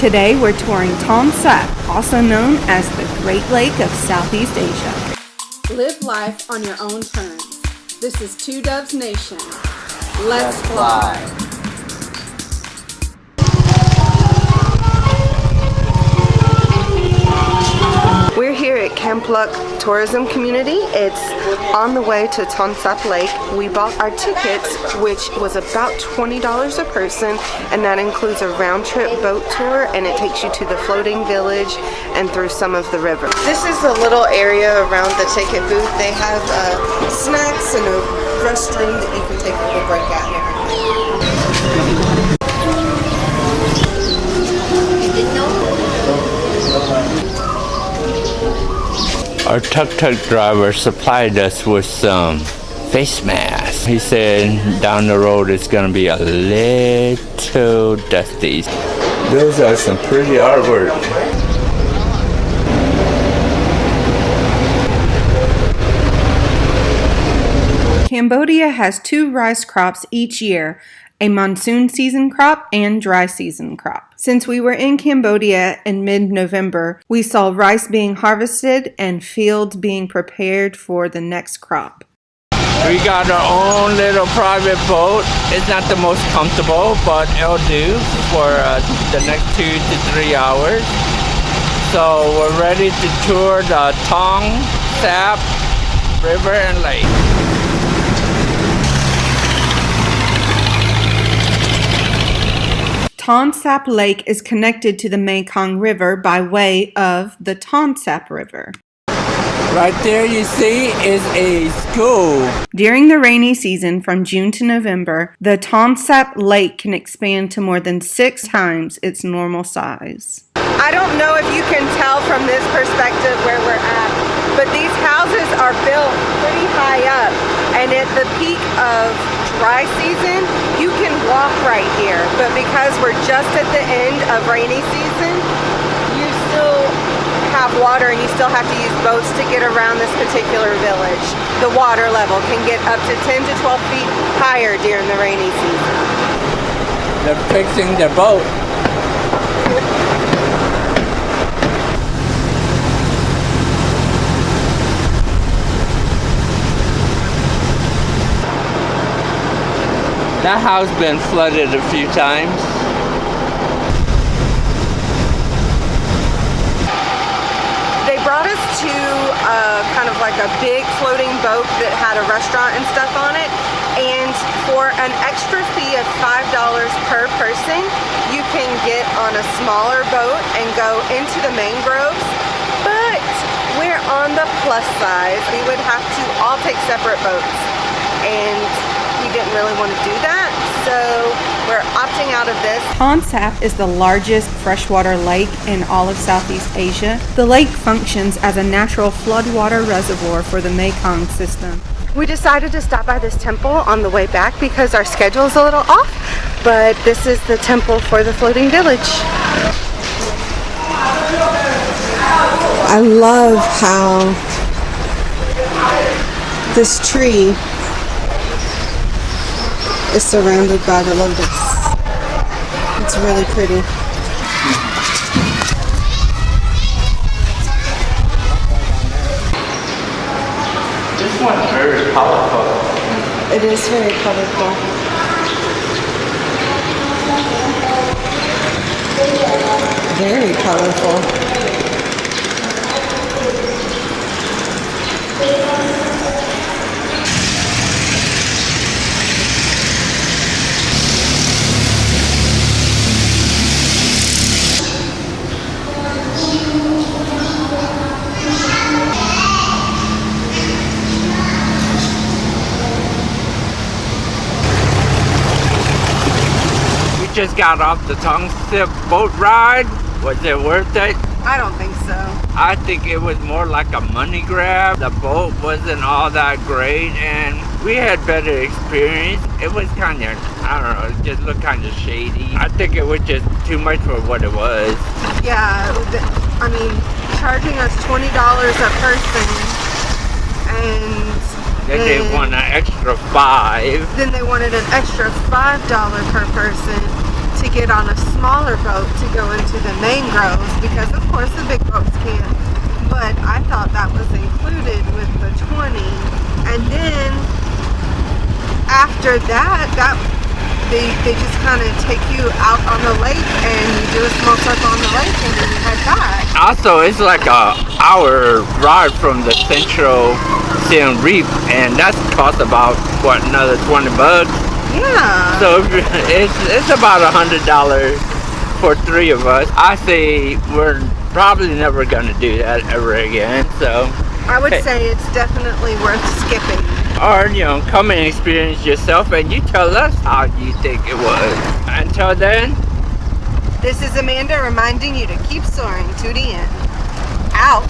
Today we're touring Tonle Sap, also known as the Great Lake of Southeast Asia. Live life on your own terms. This is Two Doves Nation. Let's fly. We're here at Camp Luck Tourism Community. It's on the way to Tonle Sap Lake. We bought our tickets, which was about $20 a person, and that includes a round-trip boat tour, and it takes you to the floating village and through some of the river. This is the little area around the ticket booth. They have snacks and a restroom that you can take a little break at and everything. Our tuk-tuk driver supplied us with some face masks. He said down the road it's going to be a little dusty. Those are some pretty artwork. Cambodia has 2 rice crops each year, a monsoon season crop and dry season crop. Since we were in Cambodia in mid-November, we saw rice being harvested and fields being prepared for the next crop. We got our own little private boat. It's not the most comfortable, but it'll do for the next 2 to 3 hours. So we're ready to tour the Tonle Sap River and Lake. Tonle Sap Lake is connected to the Mekong River by way of the Tonle Sap River. Right there you see is a school. During the rainy season from June to November, the Tonle Sap Lake can expand to more than 6 times its normal size. I don't know if you can tell from this perspective where we're at, but these houses are built pretty high up, and at the peak of dry season, you can walk right here, but because we're just at the end of rainy season, you still have water and you still have to use boats to get around this particular village. The water level can get up to 10 to 12 feet higher during the rainy season. They're fixing the boat. That house been flooded a few times. They brought us to kind of like a big floating boat that had a restaurant and stuff on it, and for an extra fee of $5 per person, you can get on a smaller boat and go into the mangroves, but we're on the plus side. We would have to all take separate boats, and we didn't really want to do that, so we're opting out of this. Tonle Sap is the largest freshwater lake in all of Southeast Asia. The lake functions as a natural floodwater reservoir for the Mekong system. We decided to stop by this temple on the way back because our schedule is a little off, but this is the temple for the floating village. I love how this tree is surrounded by the lotus. It's really pretty. This one's very colorful. It is very colorful. Very colorful. Just got off the Tonle Sap boat ride. Was it worth it? I don't think so. I think it was more like a money grab. The boat wasn't all that great, and we had better experience. It was kind of, I don't know, it just looked kind of shady. I think it was just too much for what it was. Yeah, I mean, charging us $20 a person, and Then they want an extra $5. Then they wanted an extra $5 per person to get on a smaller boat to go into the mangroves because of course the big boats can't. But I thought that was included with the 20. And then after that, they just kind of take you out on the lake and you do a small circle on the lake and then you head back. Also, it's like a hour ride from the central Siem Reap, and that's cost about what, another 20 bucks. Yeah. So it's about $100 for 3 of us. I say we're probably never gonna do that ever again. So I would say it's definitely worth skipping. Or, you know, come and experience yourself and you tell us how you think it was. Until then, this is Amanda reminding you to keep soaring to the end. Out.